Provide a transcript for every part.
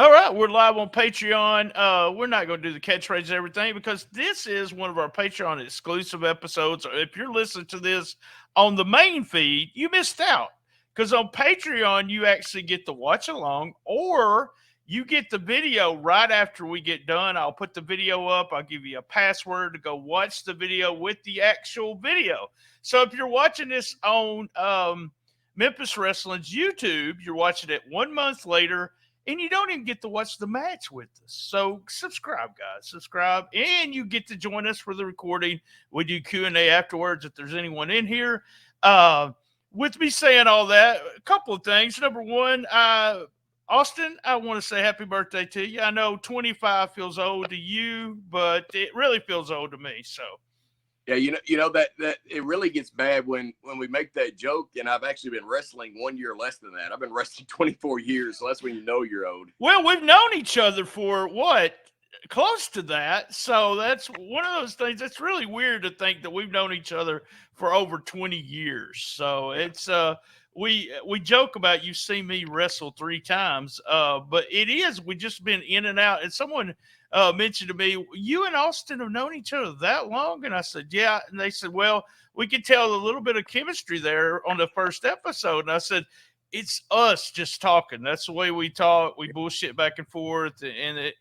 All right, we're live on Patreon. We're not going to do the catchphrase and everything because this is one of our Patreon exclusive episodes. If you're listening to this on the main feed, you missed out because on Patreon you actually get to watch along, or you get the video right after we get done. I'll put the video up. I'll give you a password to go watch the video with the actual video. So if you're watching this on Memphis Wrestling's YouTube, you're watching it 1 month later and you don't even get to watch the match with us. So subscribe, guys. Subscribe, and you get to join us for the recording. We do Q&A afterwards if there's anyone in here. With me saying all that, a couple of things. Number one, Austin, I want to say happy birthday to you. I know 25 feels old to you, but it really feels old to me. So. Yeah, you know that it really gets bad when we make that joke, and I've actually been wrestling 1 year less than that. I've been wrestling 24 years, so that's when you know you're old. Well, we've known each other for what? Close to that. So that's one of those things that's really weird to think that we've known each other for over 20 years. So it's we joke about you see me wrestle 3 times, but we just been in and out. And someone mentioned to me, you and Austin have known each other that long? And I said, yeah. And they said, well, we could tell a little bit of chemistry there on the first episode. And I said, it's us just talking. That's the way we talk. We bullshit back and forth, and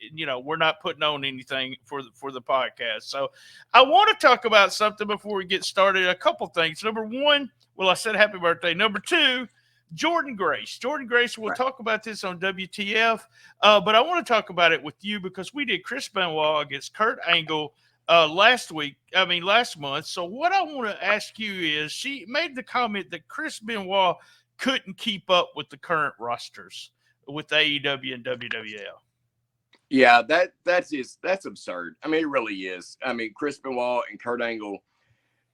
we're not putting on anything for the podcast. So I want to talk about something before we get started. A couple things. Number one, well, I said happy birthday. Number two, Jordan Grace. Jordan Grace, we'll talk about this on WTF, but I want to talk about it with you because we did Chris Benoit against Kurt Angle last month. So what I want to ask you is, she made the comment that Chris Benoit couldn't keep up with the current rosters with AEW and WWL. Yeah, that's absurd. I mean, it really is. I mean, Chris Benoit and Kurt Angle,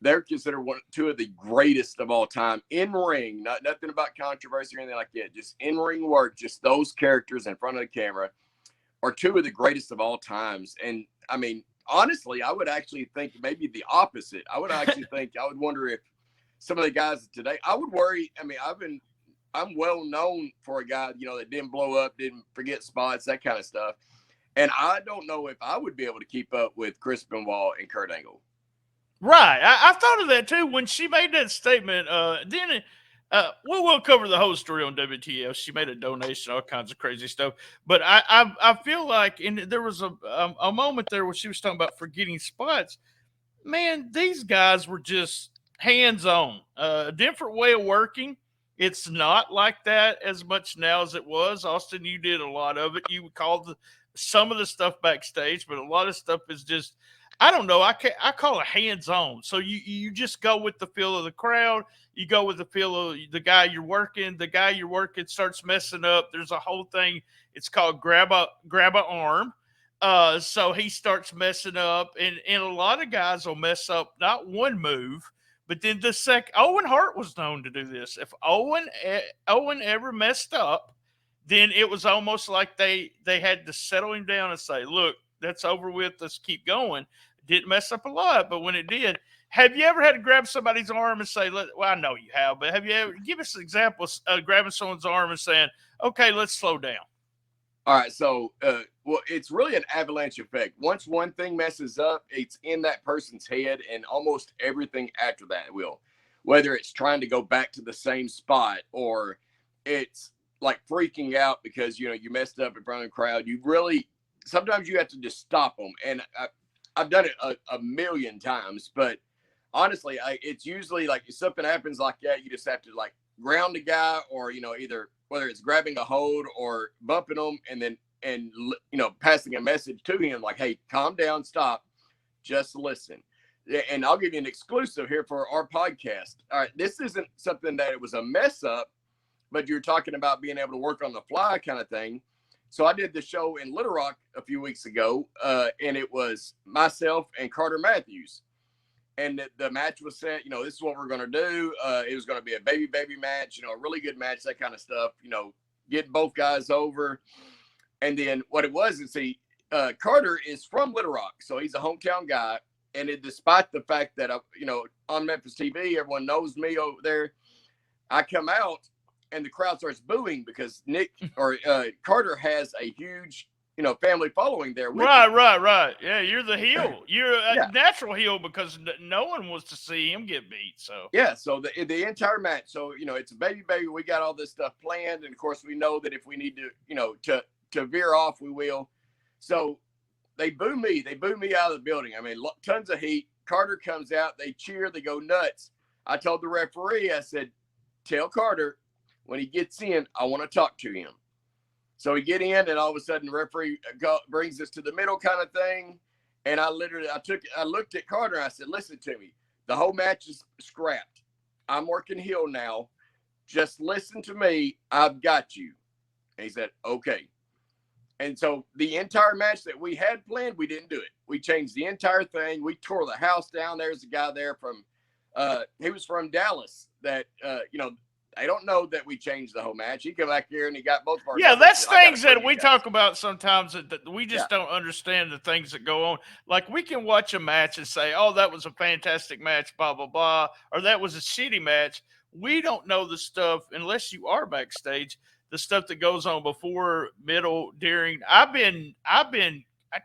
they're considered two of the greatest of all time in ring. Nothing about controversy or anything like that. Just in ring work, just those characters in front of the camera are two of the greatest of all times. And I mean, honestly, I would actually think maybe the opposite. I would wonder if some of the guys today, I would worry. I mean, I'm well known for a guy, that didn't blow up, didn't forget spots, that kind of stuff. And I don't know if I would be able to keep up with Chris Benoit and Kurt Angle. Right. I thought of that too when she made that statement. We'll cover the whole story on WTF. She made a donation, all kinds of crazy stuff. But I feel like, and there was a moment there where she was talking about forgetting spots. Man, these guys were just hands-on. A different way of working. It's not like that as much now as it was. Austin, you did a lot of it. You called some of the stuff backstage, but a lot of stuff is just, I don't know. I call it hands-on. So you just go with the feel of the crowd. You go with the feel of the guy you're working. The guy you're working starts messing up. There's a whole thing. It's called grab a arm. So he starts messing up, and a lot of guys will mess up not one move, but then the second. Owen Hart was known to do this. If Owen ever messed up, then it was almost like they had to settle him down and say, look, that's over with. Let's keep going. Didn't mess up a lot, but when it did, have you ever had to grab somebody's arm and say, well, I know you have, but have you ever, give us examples of grabbing someone's arm and saying, okay, let's slow down? All right. So, it's really an avalanche effect. Once one thing messes up, it's in that person's head, and almost everything after that will, whether it's trying to go back to the same spot or it's like freaking out because, you messed up in front of the crowd. Sometimes you have to just stop them. And I've done it a million times, but honestly, it's usually like if something happens like that, you just have to like ground a guy or, either whether it's grabbing a hold or bumping them and passing a message to him like, hey, calm down, stop, just listen. And I'll give you an exclusive here for our podcast. All right. This isn't something that it was a mess up, but you're talking about being able to work on the fly kind of thing. So I did the show in Little Rock a few weeks ago, and it was myself and Carter Matthews. And the match was set, this is what we're going to do. It was going to be a baby match, a really good match, that kind of stuff, get both guys over. And then what it was is Carter is from Little Rock, so he's a hometown guy. And despite the fact that, on Memphis TV, everyone knows me over there, I come out and the crowd starts booing because Nick or Carter has a huge, family following there. Right. Yeah, you're the heel. You're a Yeah. natural heel because no one wants to see him get beat. So Yeah, so the entire match. So it's a baby. We got all this stuff planned, and of course we know that if we need to, to veer off, we will. So they boo me. They boo me out of the building. I mean, tons of heat. Carter comes out. They cheer. They go nuts. I told the referee, I said, tell Carter when he gets in, I want to talk to him. So we get in, and all of a sudden, the referee brings us to the middle kind of thing. And I looked at Carter, and I said, listen to me. The whole match is scrapped. I'm working heel now. Just listen to me. I've got you. And he said, okay. And so the entire match that we had planned, we didn't do it. We changed the entire thing. We tore the house down. There's a guy there from, he was from Dallas that, I don't know that we changed the whole match. He came back here and he got both of our. Yeah, that's things that we talk about sometimes that we just don't understand the things that go on. Like we can watch a match and say, oh, that was a fantastic match, blah, blah, blah, or that was a shitty match. We don't know the stuff unless you are backstage, the stuff that goes on before, middle, during. I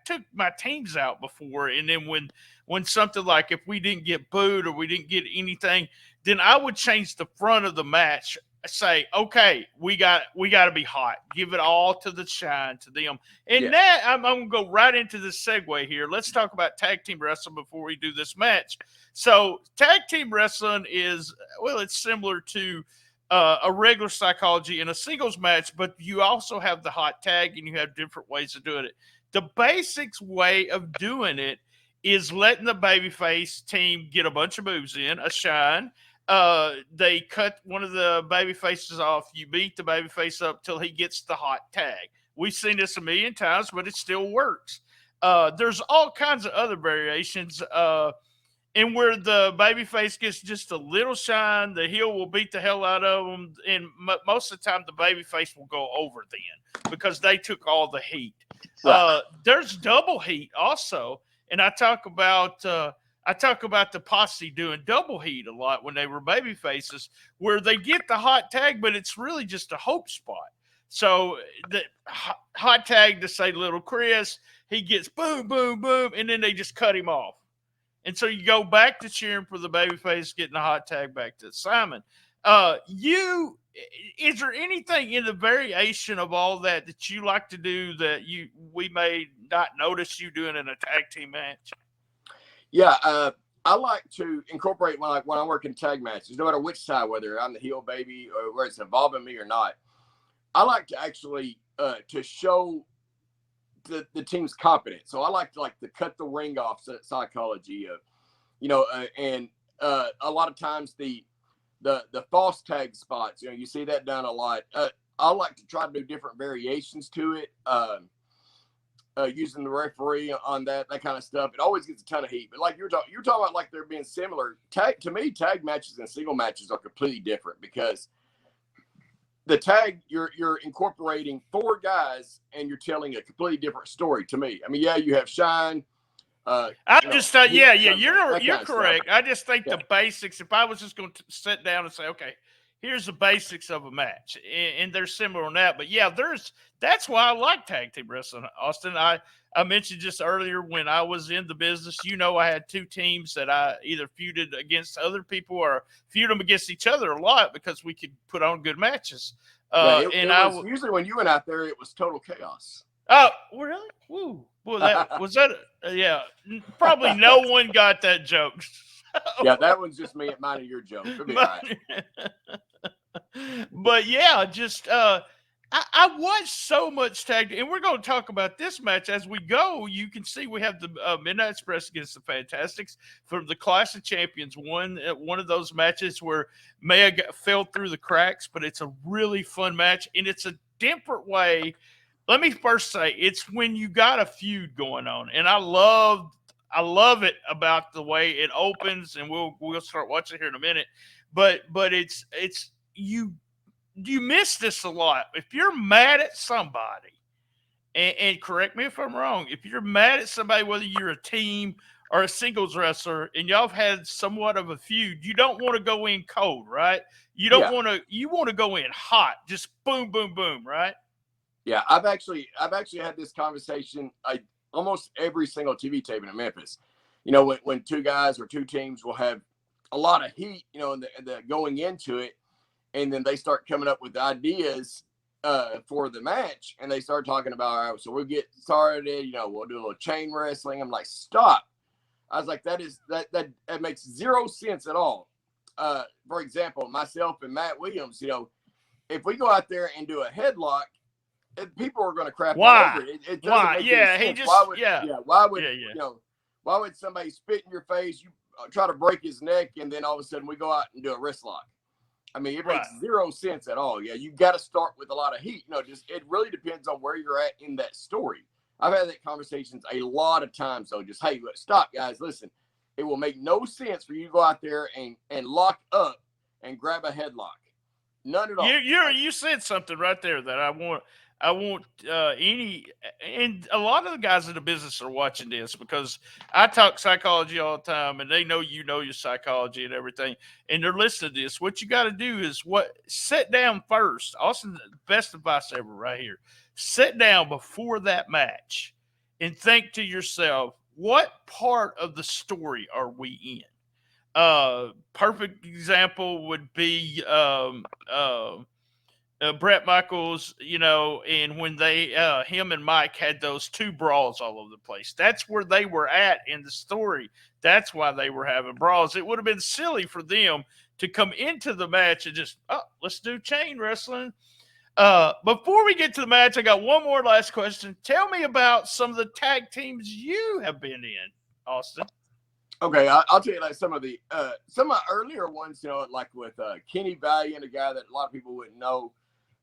took my teams out before, and then when something like if we didn't get booed or we didn't get anything, then I would change the front of the match. Say, okay, we got to be hot. Give it all to the shine to them. And now I'm going to go right into this segue here. Let's talk about tag team wrestling before we do this match. So tag team wrestling is, it's similar to a regular psychology in a singles match, but you also have the hot tag and you have different ways of doing it. The basics way of doing it is letting the babyface team get a bunch of moves in, a shine. They cut one of the baby faces off. You beat the baby face up till he gets the hot tag. We've seen this a million times, but it still works. There's all kinds of other variations. And where the baby face gets just a little shine, the heel will beat the hell out of them. And most of the time, the baby face will go over then because they took all the heat. There's double heat also. And I talk about the posse doing double heat a lot when they were baby faces, where they get the hot tag, but it's really just a hope spot. So the hot tag to say little Chris, he gets boom, boom, boom, and then they just cut him off. And so you go back to cheering for the baby face, getting the hot tag back to Simon. Is there anything in the variation of all that you like to do that we may not notice you doing in a tag team match? Yeah, I like to incorporate when I'm working tag matches, no matter which side, whether I'm the heel baby or whether it's involving me or not. I like to actually to show the team's competence. So I like to cut the ring off psychology of, and a lot of times the false tag spots, you see that done a lot. I like to try to do different variations to it. Using the referee on that kind of stuff, it always gets a ton of heat. But like you're talking about, like they're being similar. To me, tag matches and single matches are completely different because the tag you're incorporating 4 guys and you're telling a completely different story. To me, I mean, you have shine. I just thought, you're correct. Stuff. I just think the basics. If I was just going to sit down and say, okay, here's the basics of a match, and they're similar on that. But that's why I like tag team wrestling, Austin. I mentioned just earlier when I was in the business, I had 2 teams that I either feuded against other people or feud them against each other a lot because we could put on good matches. Usually when you went out there, it was total chaos. Oh, really? Woo. Well, yeah. Probably no one got that joke. Yeah, that one's just me at mine and your joke. It'll be all right. But yeah, just I watched so much tag, and we're going to talk about this match as we go. You can see we have the Midnight Express against the Fantastics from the Clash of Champions. One of those matches where Maya fell through the cracks, but it's a really fun match, and it's a different way. Let me first say, it's when you got a feud going on, and I love it about the way it opens, and we'll start watching here in a minute. But it's you miss this a lot. If you're mad at somebody, and correct me if I'm wrong, if you're mad at somebody, whether you're a team or a singles wrestler and y'all have had somewhat of a feud, you don't want to go in cold, right? You don't want to. You want to go in hot, just boom, boom, boom, right? Yeah, I've actually had this conversation almost every single TV taping in Memphis. You know, when two guys or two teams will have a lot of heat, you know, and the going into it, and then they start coming up with ideas for the match, and they start talking about, all right, so we'll get started, you know, we'll do a little chain wrestling. I'm like, stop. I was like, that makes zero sense at all. For example, myself and Matt Williams, you know, if we go out there and do a headlock, people are going to crap all over it. It doesn't make any sense. Why would somebody spit in your face, you try to break his neck, and then all of a sudden we go out and do a wrist lock? I mean, it makes zero sense at all. Yeah, you got to start with a lot of heat. You know, it really depends on where you're at in that story. I've had that conversations a lot of times, though. Just, hey, stop, guys. Listen, it will make no sense for you to go out there and lock up and grab a headlock. None at all. You said something right there that I want and a lot of the guys in the business are watching this because I talk psychology all the time, and they know you know your psychology and everything, and they're listening to this. What you got to do is sit down first. Austin, best advice ever right here. Sit down before that match and think to yourself, what part of the story are we in? Perfect example would be Brett Michaels, you know, and when him and Mike had those two brawls all over the place. That's where they were at in the story. That's why they were having brawls. It would have been silly for them to come into the match and just, let's do chain wrestling. Before we get to the match, I got one more last question. Tell me about some of the tag teams you have been in, Austin. Okay, I'll tell you like some of the earlier ones, you know, like with Kenny Valiant, a guy that a lot of people wouldn't know.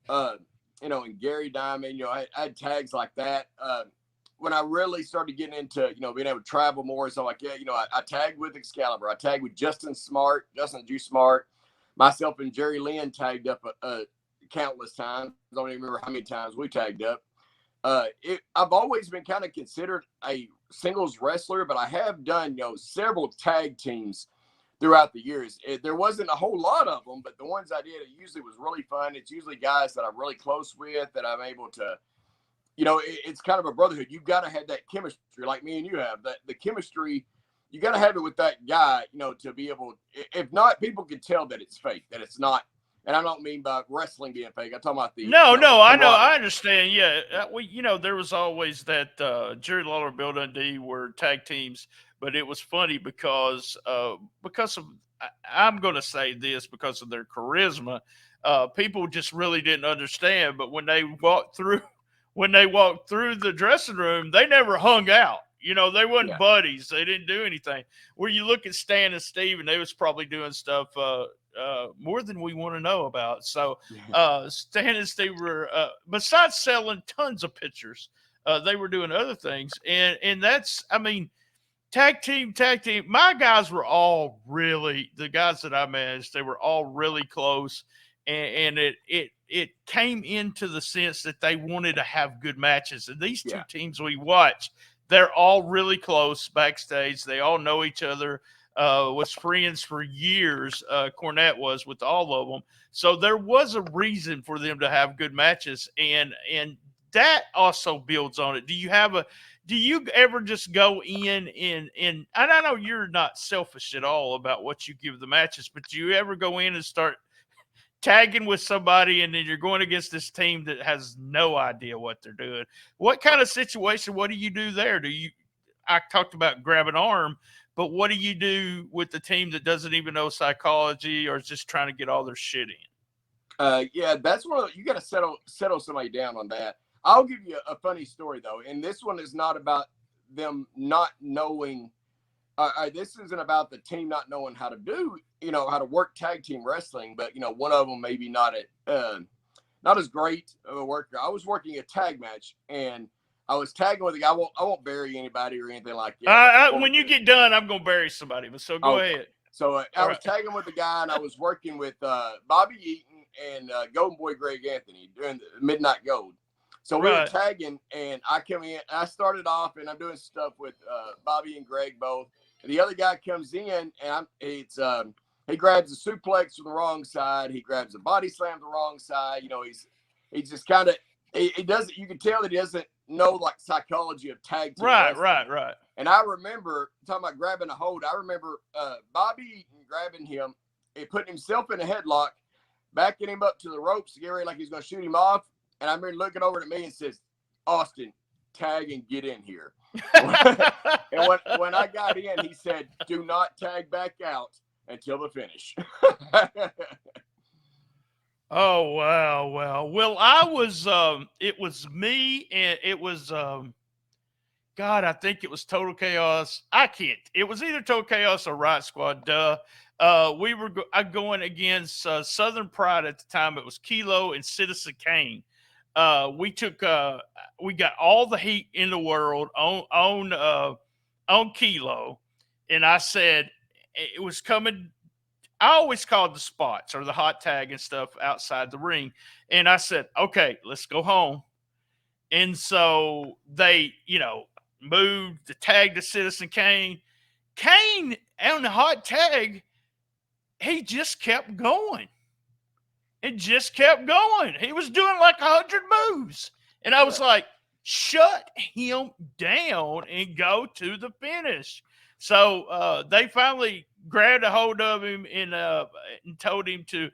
You know, and Gary Diamond, you know, I had tags like that. When I really started getting into, you know, being able to travel more, so like, yeah, you know, I tagged with Excalibur. I tagged with Justin Juice Smart. Myself and Jerry Lynn tagged up countless times. I don't even remember how many times we tagged up. I've always been kind of considered a singles wrestler, but I have done, you know, several tag teams throughout the years. There wasn't a whole lot of them, but the ones I did, it usually was really fun. It's usually guys that I'm really close with that I'm able to, you know, it's kind of a brotherhood. You've got to have that chemistry like me and you have. The chemistry, you got to have it with that guy, you know, to be able, if not, people can tell that it's fake, that it's not. And I don't mean by wrestling being fake. I'm talking about the I understand. Yeah, you know, there was always that Jerry Lawler, Bill Dundee were tag teams, but it was funny because of I'm going to say this because of their charisma. People just really didn't understand. But when they walked through the dressing room, they never hung out. You know, they wasn't buddies. They didn't do anything. Where you look at Stan and Steve, and they was probably doing stuff more than we want to know about. So Stan and Steve were, besides selling tons of pictures, they were doing other things. And that's, I mean, tag team. My guys were all really, the guys that I managed, they were all really close. And it came into the sense that they wanted to have good matches. And these two teams we watched, they're all really close backstage. They all know each other. Was friends for years. Cornette was with all of them. So there was a reason for them to have good matches. And that also builds on it. Do you ever just go in and I know you're not selfish at all about what you give the matches, but do you ever go in and start tagging with somebody and then you're going against this team that has no idea what they're doing? What kind of situation, what do you do there? I talked about grab an arm, but what do you do with the team that doesn't even know psychology or is just trying to get all their shit in? That's you got to settle somebody down on that. I'll give you a funny story though. And this one is not about them not knowing. This isn't about the team not knowing how to do, you know, how to work tag team wrestling, but you know, one of them maybe not as great of a worker. I was working a tag match and I was tagging with a guy. I won't bury anybody or anything like that. When you get done, I'm gonna bury somebody. But so go ahead. So I was tagging with the guy, and I was working with Bobby Eaton and Golden Boy Greg Anthony during the Midnight Gold. So we were tagging, and I come in. I started off, and I'm doing stuff with Bobby and Greg both. And the other guy comes in, and he grabs a suplex from the wrong side. He grabs a body slam the wrong side. You know, he's just kind of he doesn't. You can tell that he doesn't know like psychology of tag team wrestling. Right. And I remember talking about grabbing a hold. I remember Bobby Eaton grabbing him and putting himself in a headlock, backing him up to the ropes to get ready like he's going to shoot him off. And I remember looking over at me and says, "Austin, tag and get in here." And when I got in, he said, "Do not tag back out until the finish." Oh, wow. Well, I was, it was me, and it was, God, I think it was Total Chaos. It was either Total Chaos or Riot Squad. We were going against Southern Pride at the time. It was Kilo and Citizen Kane. We got all the heat in the world on Kilo, and I said it was coming. I always called the spots or the hot tag and stuff outside the ring, and I said, "Okay, let's go home." And so they, moved the tag to Citizen Kane. Kane on the hot tag, he just kept going. It just kept going. He was doing like 100 moves. And I was like, shut him down and go to the finish. So they finally grabbed a hold of him and told him to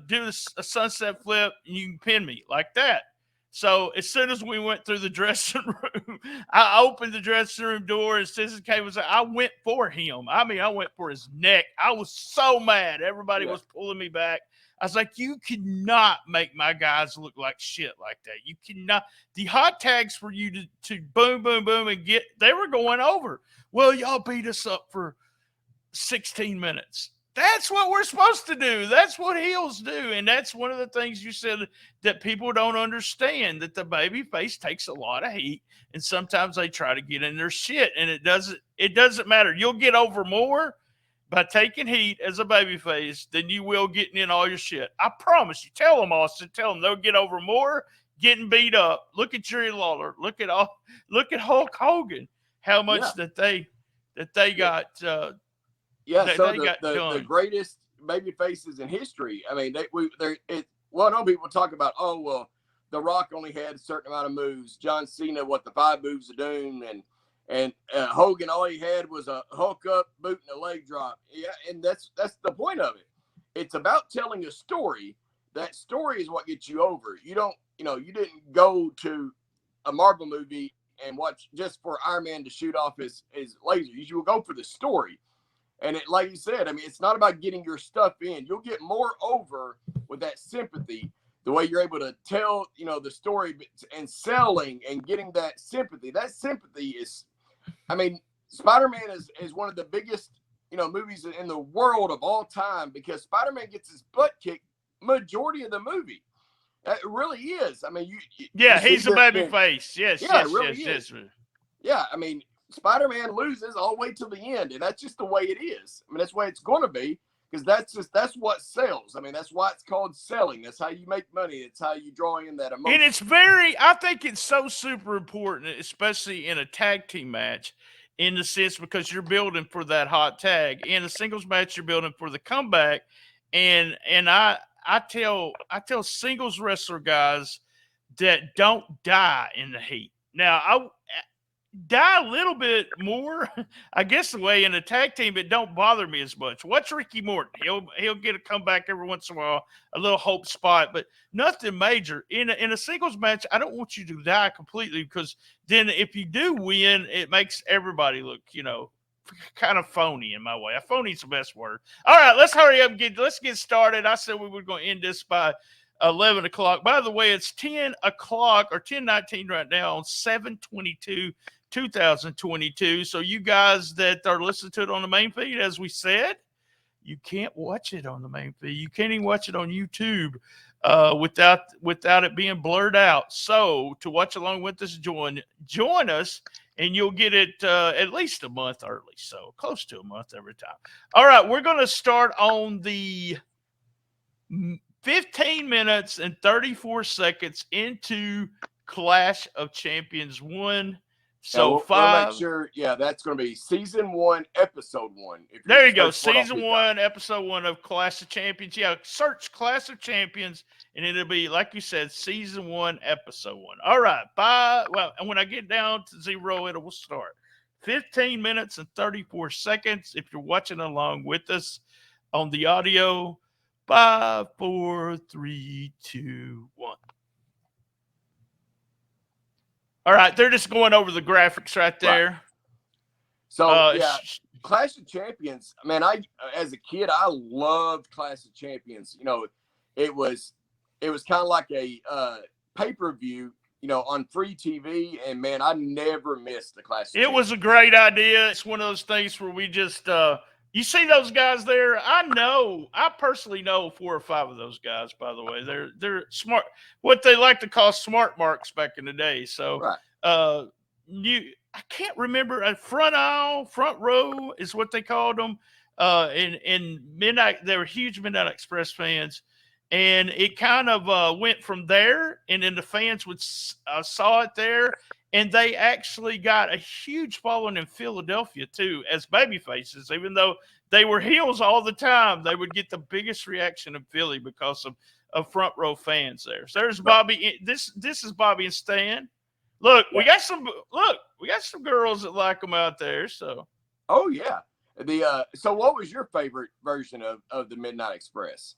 do a sunset flip, and you can pin me like that. So as soon as we went through the dressing room, I opened the dressing room door, and Citizen Kane was like, I went for him. I mean, I went for his neck. I was so mad. Everybody was pulling me back. I was like, you cannot make my guys look like shit like that. You cannot. The hot tags for you to boom, boom, boom, and they were going over. Well, y'all beat us up for 16 minutes. That's what we're supposed to do. That's what heels do. And that's one of the things you said that people don't understand, that the baby face takes a lot of heat, and sometimes they try to get in their shit, and it doesn't matter. You'll get over more by taking heat as a baby face than you will getting in all your shit. I promise you. Tell them, Austin. Tell them they'll get over more getting beat up. Look at Jerry Lawler. Look at Hulk Hogan. How much that they got. So the greatest baby faces in history. I mean, no people talk about, The Rock only had a certain amount of moves. John Cena, the 5 moves of doom, and Hogan, all he had was a hook up, boot, and a leg drop. Yeah, and that's the point of it. It's about telling a story. That story is what gets you over. You didn't go to a Marvel movie and watch just for Iron Man to shoot off his laser. You will go for the story. And like you said, I mean, it's not about getting your stuff in. You'll get more over with that sympathy, the way you're able to tell, the story and selling and getting that sympathy. That sympathy is, I mean, Spider-Man is one of the biggest, movies in the world of all time, because Spider-Man gets his butt kicked majority of the movie. It really is. I mean, he's a baby face. Yes. Yeah, I mean, Spider-Man loses all the way to the end, and that's just the way it is. I mean, that's the way it's going to be, because that's what sells. I mean, that's why it's called selling. That's how you make money. It's how you draw in that emotion. And I think it's so super important, especially in a tag team match, in the sense because you're building for that hot tag. In a singles match, you're building for the comeback. And I tell singles wrestler guys that don't die in the heat. Now, I die a little bit more, I guess, the way in a tag team, it don't bother me as much. Watch Ricky Morton. He'll get a comeback every once in a while, a little hope spot, but nothing major. In a singles match, I don't want you to die completely, because then if you do win, it makes everybody look, kind of phony in my way. Phony's the best word. All right, let's hurry up and let's get started. I said we were going to end this by 11 o'clock. By the way, it's 10 o'clock or 10:19 right now on 7/22/2022. So you guys that are listening to it on the main feed, as we said, you can't watch it on the main feed. You can't even watch it on YouTube without it being blurred out. So to watch along with us, join us, and you'll get it at least a month early. So close to a month every time. All right, we're going to start on the 15 minutes and 34 seconds into Clash of Champions 1. So we'll make 5. sure. Yeah, that's going to be season 1, episode 1. There you go. Season 1, episode 1 of Clash of Champions. Yeah, search Clash of Champions, and it'll be, like you said, season 1, episode 1. All right. Well, and when I get down to 0, it will start. 15 minutes and 34 seconds. If you're watching along with us on the audio, 5, 4, 3, 2, 1. All right, they're just going over the graphics right there. Right. So yeah, Clash of Champions. Man, as a kid, I loved Clash of Champions. You know, it was kind of like a pay-per-view, you know, on free TV, and man, I never missed the Clash of Champions. It was a great idea. It's one of those things where we just you see those guys there. I personally know 4 or 5 of those guys, by the way. They're smart, what they like to call smart marks back in the day. So right. I can't remember, front row is what they called them. In Midnight, they were huge Midnight Express fans. And it kind of went from there, and then the fans saw it there, and they actually got a huge following in Philadelphia too as baby faces. Even though they were heels all the time, they would get the biggest reaction in Philly because of front row fans there. So there's Bobby. This is Bobby and Stan. Look, we got some girls that like them out there. So oh yeah, so what was your favorite version of the Midnight Express?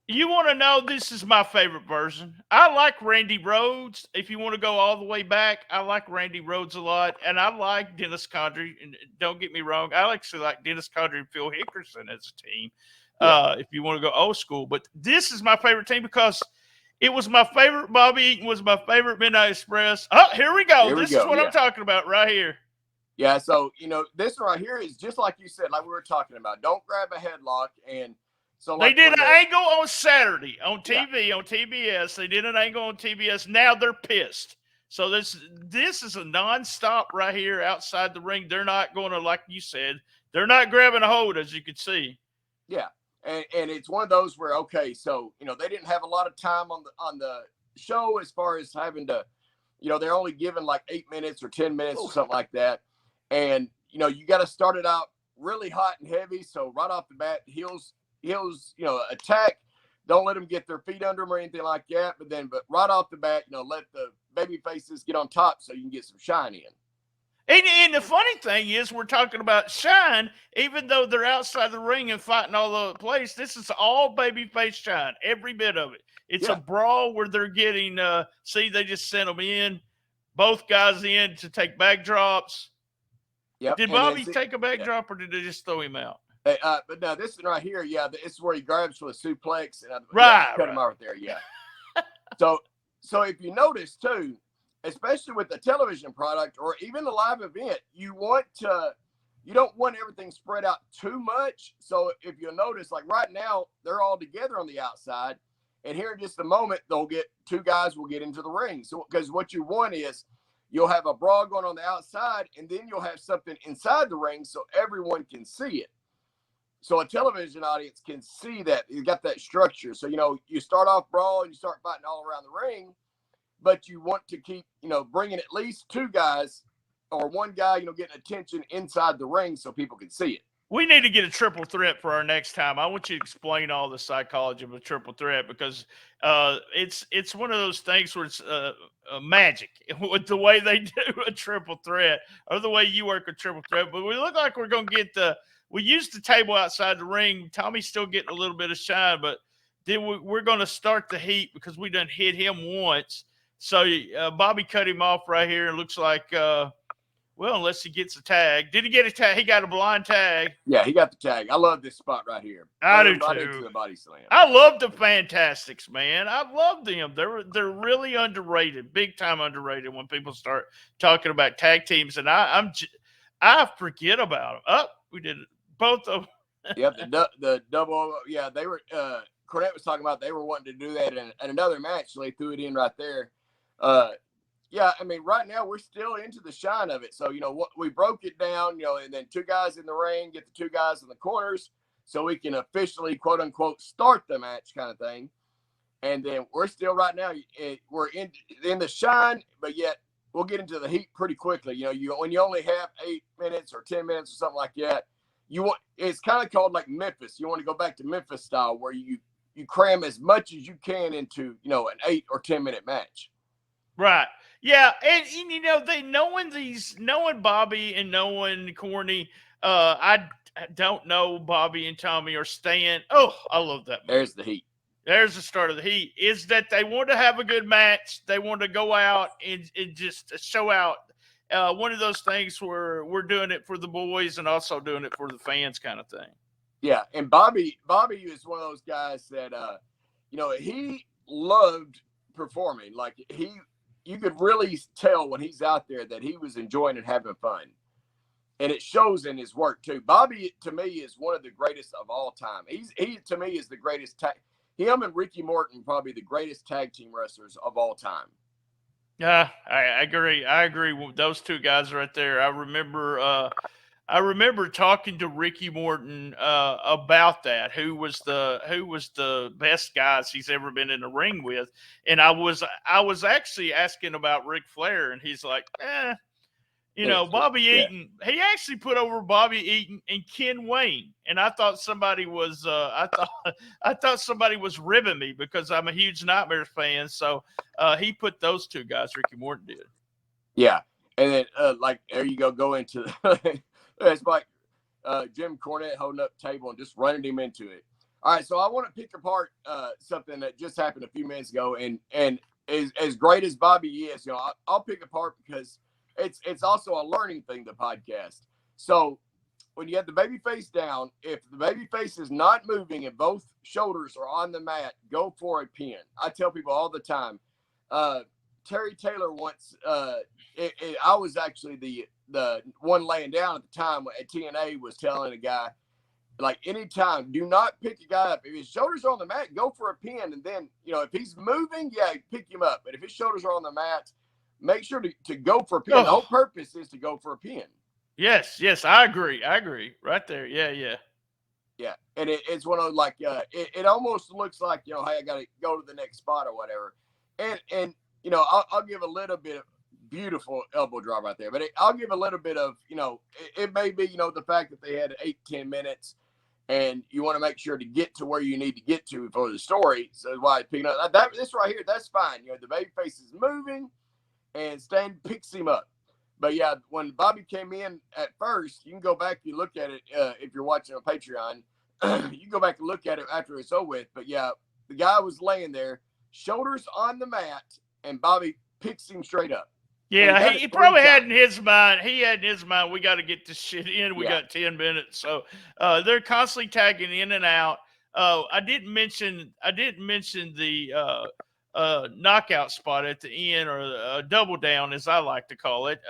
You want to know, this is my favorite version. I like Randy Rhodes. If you want to go all the way back, I like Randy Rhodes a lot. And I like Dennis Condrey. And don't get me wrong, I actually like Dennis Condrey and Phil Hickerson as a team, if you want to go old school. But this is my favorite team because it was my favorite. Bobby Eaton was my favorite Midnight Express. Oh, here we go. This is what I'm talking about right here. Yeah, so, you know, this right here is just like you said, like we were talking about. Don't grab a headlock. And so like they did an angle on Saturday on TV, on TBS. They did an angle on TBS. Now they're pissed. So this is a nonstop right here outside the ring. They're not going to, like you said, they're not grabbing a hold, as you can see. Yeah, and it's one of those where, okay, so, you know, they didn't have a lot of time on the show as far as having to, you know, they're only given like 8 minutes or 10 minutes or something like that. And, you know, you got to start it out really hot and heavy. So right off the bat, heels, you know, attack. Don't let them get their feet under them or anything like that. But right off the bat, you know, let the baby faces get on top so you can get some shine in. And the funny thing is, we're talking about shine, even though they're outside the ring and fighting all over the place. This is all babyface shine, every bit of it. It's a brawl where they're getting, see, they just sent them in, both guys in to take back drops. Yep. Did Bobby take a back drop, or did they just throw him out? But now this one right here, this is where he grabs for a suplex and cut him out there. Yeah. so if you notice too, especially with the television product or even the live event, you don't want everything spread out too much. So if you'll notice, like right now, they're all together on the outside, and here in just a moment, two guys will get into the ring. So because what you want is you'll have a brawl going on the outside, and then you'll have something inside the ring so everyone can see it. So a television audience can see that you got that structure. So, you know, you start off brawl and you start fighting all around the ring, but you want to keep, you know, bringing at least two guys or one guy, you know, getting attention inside the ring so people can see it. We need to get a triple threat for our next time. I want you to explain all the psychology of a triple threat because it's one of those things where it's magic with the way they do a triple threat or the way you work a triple threat. But we look like we're going to get we used the table outside the ring. Tommy's still getting a little bit of shine, but then we're going to start the heat because we done hit him once. So Bobby cut him off right here. It looks like, well, unless he gets a tag. Did he get a tag? He got a blind tag. Yeah, he got the tag. I love this spot right here. I do too. The body slam. I love the Fantastics, man. I love them. They're really underrated, big time underrated when people start talking about tag teams, and I forget about them. Oh, we did it. Both of them. Yep, the double. Yeah, they were. Cornette was talking about they were wanting to do that in another match, so they threw it in right there. Yeah, I mean, right now we're still into the shine of it. So, you know, what we broke it down, you know, and then two guys in the ring, get the two guys in the corners so we can officially, quote unquote, start the match kind of thing. And then we're still right now, we're in the shine, but yet we'll get into the heat pretty quickly. When you only have 8 minutes or 10 minutes or something like that, it's kind of called like Memphis. You want to go back to Memphis style, where you cram as much as you can into, an 8 or 10 minute match. Right. Yeah. And knowing Bobby and knowing Corny, I don't know Bobby and Tommy are staying. Oh, I love that movie. There's the heat. There's the start of the heat. Is that they want to have a good match. They want to go out and just show out. One of those things where we're doing it for the boys and also doing it for the fans kind of thing. Yeah. And Bobby is one of those guys that, he loved performing. Like you could really tell when he's out there that he was enjoying and having fun. And it shows in his work too. Bobby, to me, is one of the greatest of all time. He to me is the greatest him and Ricky Morton, probably the greatest tag team wrestlers of all time. Yeah, I agree. I agree with those two guys right there. I remember talking to Ricky Morton about that. Who was the best guys he's ever been in the ring with? And I was actually asking about Ric Flair, and he's like, Bobby Eaton. He actually put over Bobby Eaton and Ken Wayne, and I thought somebody was I thought somebody was ribbing me because I'm a huge Nightmares fan. So he put those two guys. Ricky Morton did. Yeah, and then there you go into it's like Jim Cornette holding up the table and just running him into it. All right, so I want to pick apart something that just happened a few minutes ago, and as great as Bobby is, I'll pick apart because it's also a learning thing, the podcast. So when you have the baby face down, if the baby face is not moving and both shoulders are on the mat, go for a pin. I tell people all the time. Terry Taylor once, I was actually the one laying down at the time at TNA, was telling a guy, like, anytime, do not pick a guy up. If his shoulders are on the mat, go for a pin. And then, if he's moving, pick him up. But if his shoulders are on the mat, make sure to go for a pin. The whole purpose is to go for a pin. Yes, I agree. Right there. Yeah. And it's one of those, like, it almost looks like, hey, I got to go to the next spot or whatever. And I'll give a little bit of beautiful elbow drop right there, but I'll give a little bit of, it may be, the fact that they had 8-10 minutes and you want to make sure to get to where you need to get to for the story. So why picking up this right here, that's fine. The baby face is moving and Stan picks him up. But yeah, when Bobby came in at first, you can go back, you look at it, if you're watching on Patreon, you can go back and look at it after it's over with. But yeah, the guy was laying there, shoulders on the mat, and Bobby picks him straight up. Yeah, he probably had in his mind, we got to get this shit in. We got 10 minutes. So they're constantly tagging in and out. I didn't mention the knockout spot at the end, or double down, as I like to call it.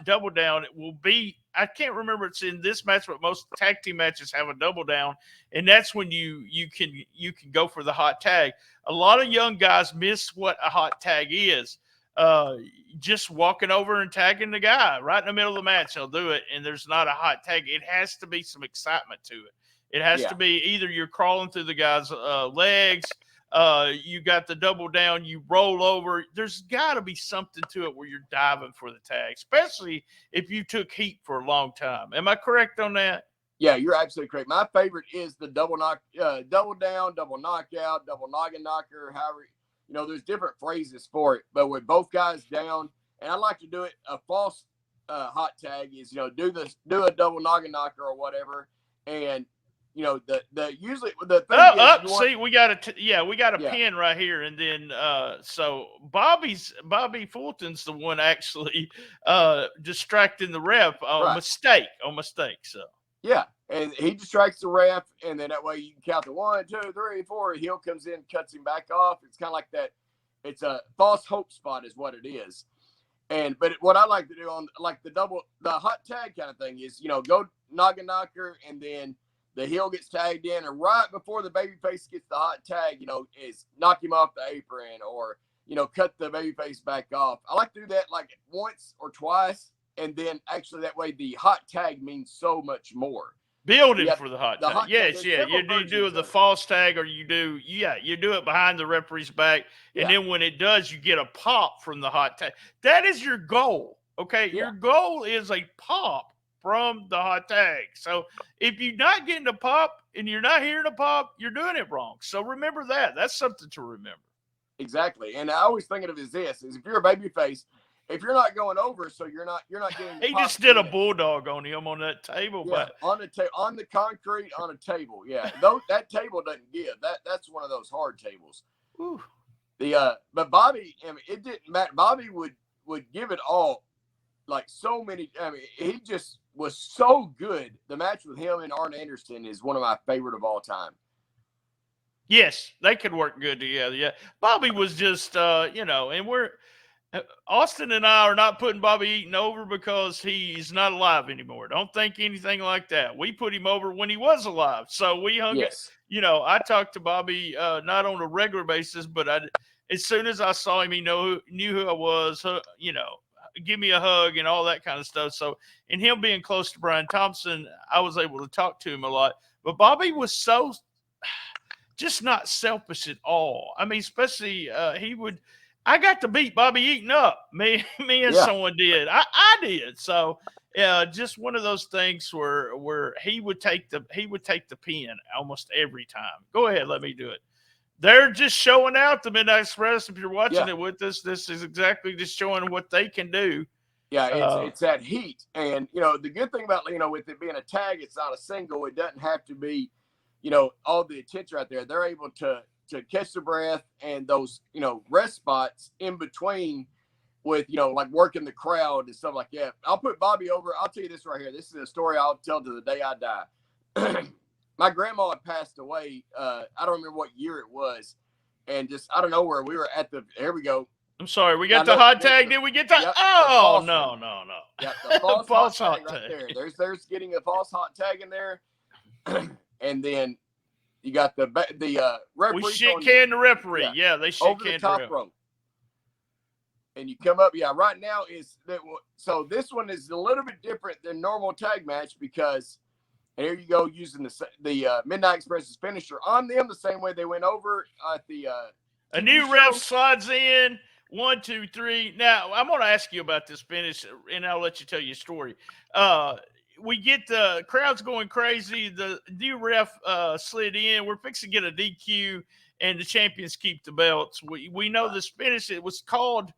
Double down, it will be, I can't remember it's in this match, but most tag team matches have a double down, and that's when you can go for the hot tag. A lot of young guys miss what a hot tag is. Just walking over and tagging the guy right in the middle of the match, he'll do it, and there's not a hot tag. It has to be some excitement to it. It has to be either you're crawling through the guy's legs, you got the double down, you roll over. There's got to be something to it where you're diving for the tag, especially if you took heat for a long time. Am I correct on that? Yeah, you're absolutely correct. My favorite is the double down, double knockout, double noggin knocker, however. There's different phrases for it, but with both guys down, and I like to do it, a false hot tag is, do a double noggin knocker or whatever. And, usually the thing is, we got a pin right here. And then, so Bobby Fulton's the one actually distracting the ref on mistake. So. Yeah, and he distracts the ref, and then that way you can count to 1, 2, 3, 4. Heel comes in, cuts him back off. It's kind of like that. It's a false hope spot, is what it is. But what I like to do on like the hot tag kind of thing is, go noggin knocker, and then the heel gets tagged in, and right before the babyface gets the hot tag, is knock him off the apron or cut the babyface back off. I like to do that like once or twice. And then actually that way the hot tag means so much more. Building Yeah, for the hot the tag. hot tag. Yes, There's yeah. several You do versions the of it. false tag, or you do it behind the referee's back, and Yeah. then when it does, you get a pop from the hot tag. That is your goal. Okay, Yeah. your goal is a pop from the hot tag. So if you're not getting a pop and you're not hearing a pop, you're doing it wrong. So remember that. That's something to remember. Exactly. And I always think of it as this: is if you're a baby face, if you're not going over, so you're not getting. The He pop just did a in. bulldog on him on that table, Yeah, but on the concrete on a table. Yeah, though that table doesn't give. That's one of those hard tables. whew. But Bobby, I mean, it didn't matter. Bobby would give it all, like so many. I mean, he just was so good. The match with him and Arn Anderson is one of my favorite of all time. Yes, they could work good together. Yeah, Bobby was just, and Austin and I are not putting Bobby Eaton over because he's not alive anymore. Don't think anything like that. We put him over when he was alive, so we hung it. Yes. I talked to Bobby not on a regular basis, but as soon as I saw him, he knew who I was. Give me a hug and all that kind of stuff. So, and him being close to Brian Thompson, I was able to talk to him a lot. But Bobby was so just not selfish at all. I mean, especially I got to beat Bobby Eaton up. Me and someone did. I did. So just one of those things where he would take the pin almost every time. Go ahead, let me do it. They're just showing out the Midnight Express. If you're watching it with us, this is exactly just showing what they can do. Yeah, it's that heat. And the good thing about with it being a tag, it's not a single. It doesn't have to be all the attention right there. They're able to catch the breath and those, rest spots in between with, like working the crowd and stuff like that. I'll put Bobby over. I'll tell you this right here. This is a story I'll tell to the day I die. My grandma had passed away. I don't remember what year it was. And just out of nowhere, we were at here we go. I'm sorry. We got the hot tag. Did we get that? Yep, oh, no. Yep, the false hot tag right there. There's getting a false hot tag in there. And then you got the referee. We shit can the referee. Yeah, they shit over can the top rope. And you come up. Yeah, right now is that. So this one is a little bit different than normal tag match because, and here you go using the Midnight Express's finisher on them the same way they went over at the. A new ref slides in. 1, 2, 3. Now I'm going to ask you about this finish, and I'll let you tell your story. We get the crowds going crazy. The new ref slid in. We're fixing to get a DQ, and the champions keep the belts. We know this finish. It was called.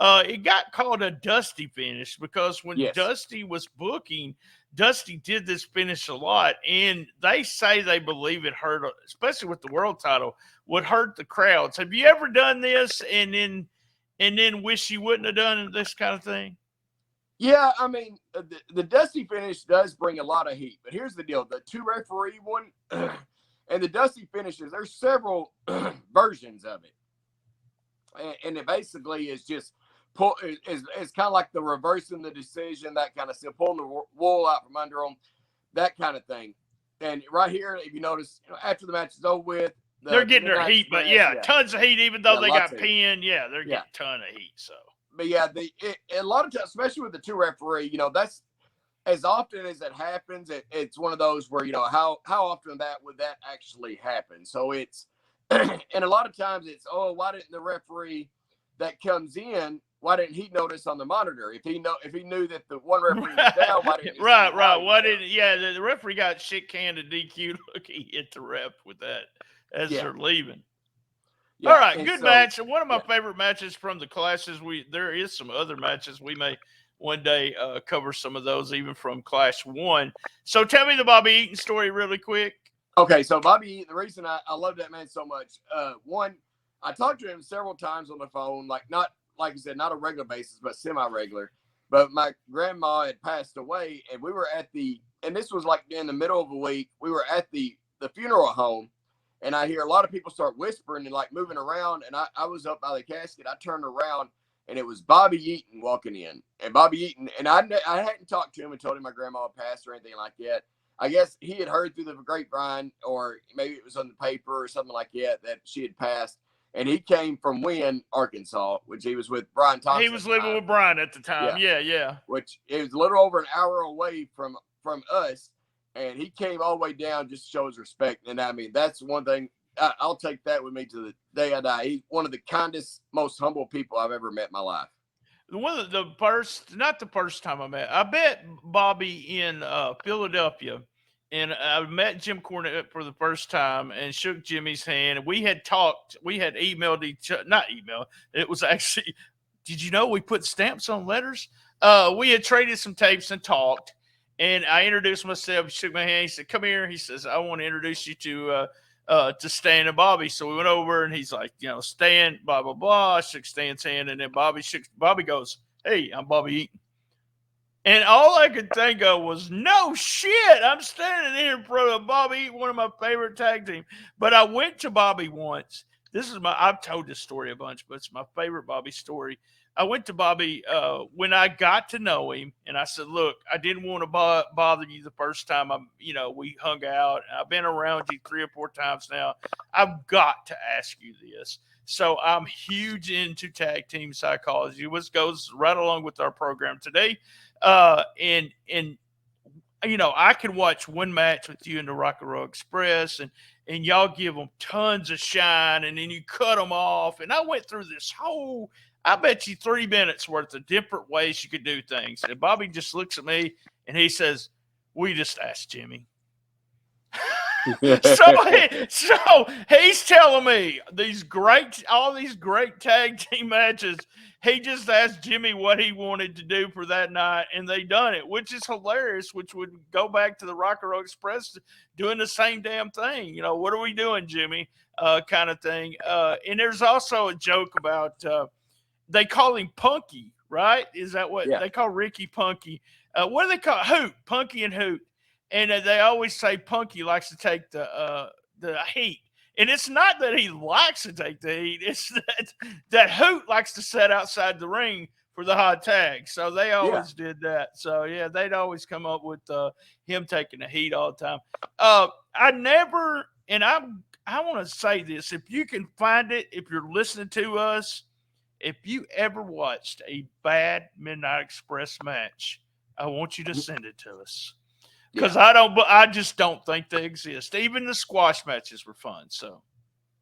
It got called a Dusty finish because when Dusty was booking, Dusty did this finish a lot, and they say they believe it hurt, especially with the world title, would hurt the crowds. Have you ever done this and then wish you wouldn't have done this kind of thing? Yeah, I mean, the Dusty finish does bring a lot of heat, but here's the deal. The 2 referee one and the Dusty finishes, there's several versions of it. And it basically is just it's kind of like the reversing the decision, that kind of stuff, pulling the wool out from under them, that kind of thing. And right here, if you notice, after the match is over with, they're getting their heat, but tons of heat, even though they got pinned. Yeah, they're getting a ton of heat. So, but yeah, a lot of times, especially with the 2 referee, that's as often as it happens. It's one of those where how often would that actually happen? So it's and a lot of times it's why didn't the referee that comes in? Why didn't he notice on the monitor? If he knew that the one referee was down, why didn't he right? Why didn't? Yeah, the referee got shit canned and DQ. Look, he hit the ref with that as they're leaving. Yeah, all right, good match. And one of my favorite matches from the clashes. There is some other matches we may one day cover some of those, even from Clash 1. So tell me the Bobby Eaton story really quick. Okay, so Bobby Eaton, the reason I love that man so much, one, I talked to him several times on the phone, not like I said, not a regular basis, but semi-regular. But my grandma had passed away, and we were and this was like in the middle of a week, we were at the funeral home, and I hear a lot of people start whispering and like moving around, and I was up by the casket. I turned around, and it was Bobby Eaton walking in. And Bobby Eaton, and I hadn't talked to him and told him my grandma had passed or anything like that. I guess he had heard through the grapevine, or maybe it was on the paper or something like that she had passed. And he came from Wynn, Arkansas, which he was with Brian Thompson. He was living with Brian at the time. Yeah. Which it was a little over an hour away from us. and he came all the way down just to show his respect. And I mean, that's one thing I'll take that with me to the day I die. He's one of the kindest, most humble people I've ever met in my life. One of the first, not the first time I met Bobby in Philadelphia, and I met Jim Cornette for the first time and shook Jimmy's hand. And we had talked, we had emailed each other, not email, it was actually, did you know we put stamps on letters? We had traded some tapes and talked, and I introduced myself. He shook my hand. He said, "Come here." He says, "I want to introduce you to Stan and Bobby." So we went over, and he's like, "Stan, blah blah blah." I shook Stan's hand, and then Bobby goes, "Hey, I'm Bobby Eaton." And all I could think of was, no shit, I'm standing here in front of Bobby Eaton, one of my favorite tag team. But I went to Bobby once. I've told this story a bunch, but it's my favorite Bobby story. I went to Bobby when I got to know him, and I said, "Look, I didn't want to bother you the first time we hung out. I've been around you 3 or 4 times now. I've got to ask you this." So I'm huge into tag team psychology, which goes right along with our program today. And I can watch one match with you in the Rock and Roll Express, and y'all give them tons of shine, and then you cut them off. And I went through this whole, I bet you 3 minutes worth of different ways you could do things. And Bobby just looks at me and he says, "We just asked Jimmy." so he's telling me all these great tag team matches. He just asked Jimmy what he wanted to do for that night, and they done it, which is hilarious, which would go back to the Rock and Roll Express doing the same damn thing. What are we doing, Jimmy? Kind of thing. And there's also a joke about they call him Punky, right? Is that what they call Ricky Punky? What do they call Hoot? Punky and Hoot. And they always say Punky likes to take the heat. And it's not that he likes to take the heat. It's that Hoot likes to sit outside the ring for the hot tag. So they always did that. So, yeah, they'd always come up with him taking the heat all the time. I never – and I want to say this. If you can find it, if you're listening to us, if you ever watched a bad Midnight Express match, I want you to send it to us. Because I just don't think they exist. Even the squash matches were fun. So,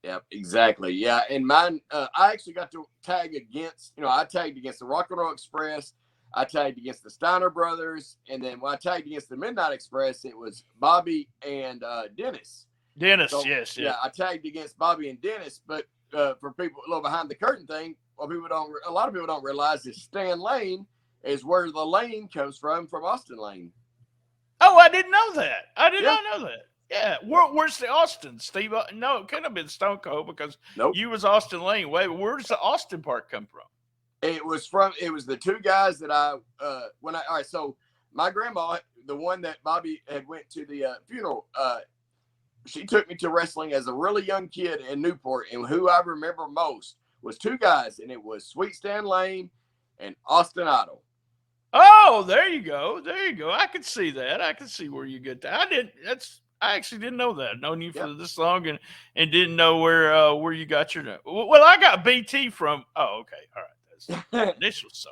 yeah, exactly. Yeah, and mine, I actually got to tag against. I tagged against the Rock and Roll Express. I tagged against the Steiner Brothers, and then when I tagged against the Midnight Express, it was Bobby and Dennis. Dennis, yes. Yeah, I tagged against Bobby and Dennis, but for people, a little behind the curtain thing, a lot of people don't realize is Stan Lane is where the lane comes from Austin Lane. Oh, I didn't know that. I did not know that. Yeah. Where's the Austin, Steve? No, it couldn't have been Stone Cold because you was Austin Lane. Wait, where does the Austin part come from? It was the 2 guys that so my grandma, the one that Bobby had went to the funeral, she took me to wrestling as a really young kid in Newport. And who I remember most was 2 guys, and it was Sweet Stan Lane and Austin Idol. Oh, there you go. There you go. I could see that. I could see where you get that. I actually didn't know that. I've known you for this long and didn't know where you got your name. Well, I got BT from. Oh, okay. All right. That's initials. So,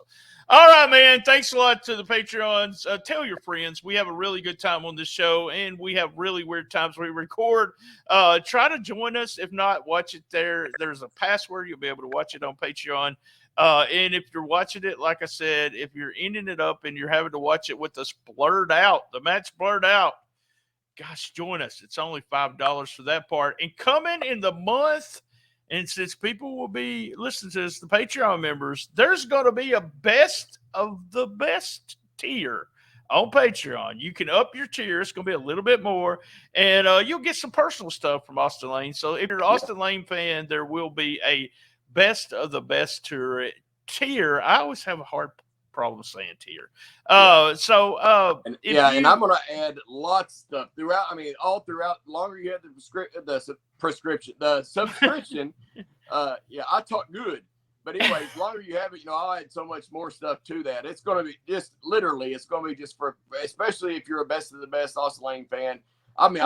all right, man. Thanks a lot to the Patreons. Tell your friends. We have a really good time on this show, and we have really weird times we record. Try to join us. If not, watch it there. There's a password. You'll be able to watch it on Patreon. And if you're watching it, like I said, if you're ending it up and you're having to watch it with us blurred out, the match blurred out, gosh, join us. It's only $5 for that part. And coming in the month, and since people will be listening to this, the Patreon members, there's going to be a best of the best tier on Patreon. You can up your tier. It's going to be a little bit more. And you'll get some personal stuff from Austin Lane. So if you're an Austin Lane fan, there will be a best of the best tier. I always have a hard problem saying tier. And I'm going to add lots of stuff throughout. I mean, all throughout. The longer you have the subscription. I talk good. But anyways, the longer you have it, I'll add so much more stuff to that. It's going to be it's going to be just for, especially if you're a best of the best Austin Lane fan. I mean,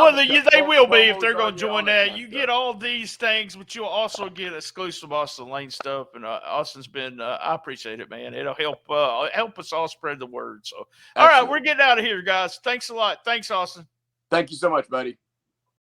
they will be if they're going to join that. You get all these things, but you'll also get exclusive Austin Lane stuff. And Austin's been, I appreciate it, man. It'll help us all spread the word. So, all right, we're getting out of here, guys. Thanks a lot. Thanks, Austin. Thank you so much, buddy.